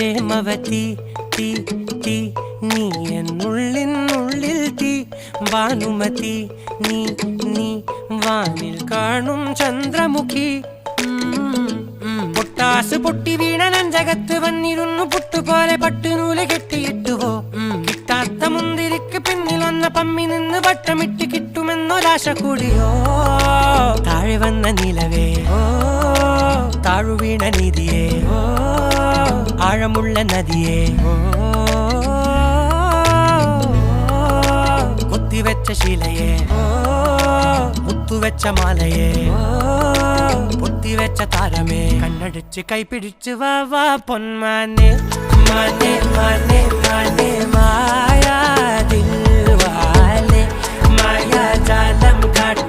പ്രേമവതി തീ തീ നീ എന്നുള്ളിൽ തീ ഭാനുമതി നീ നീ വാനിൽ കാണും ചന്ദ്രമുഖി പൊട്ടാസ് പൊട്ടി വീണ നെഞ്ചകത്ത് വന്നിരുന്നു പുട്ടുപോലെ പട്ടുനൂല് കെട്ടിയിട്ടുവോ കിട്ടാത്ത മുന്തിരിക്ക് പിന്നിൽ വന്ന പമ്മി നിന്ന് വട്ടമിട്ട് കിട്ടുമെന്നൊരാശ കൂടിയോ താഴെ വന്ന നിലവേ താഴു വീണ നിധിയേ ആഴമുള്ള നദിയേ കൊത്തിവെച്ച ശിലയേ മുത്തുവെച്ച മാലയേ പൊത്തിവെച്ച താരമേ കണ്ണടിച്ച് കൈപിടിച്ച് വാ വാ പൊന്മാനെ മാനെ മാനെ മാനെ മായാ ദിൽവാലെ മായാ ജാലം കാട്ടി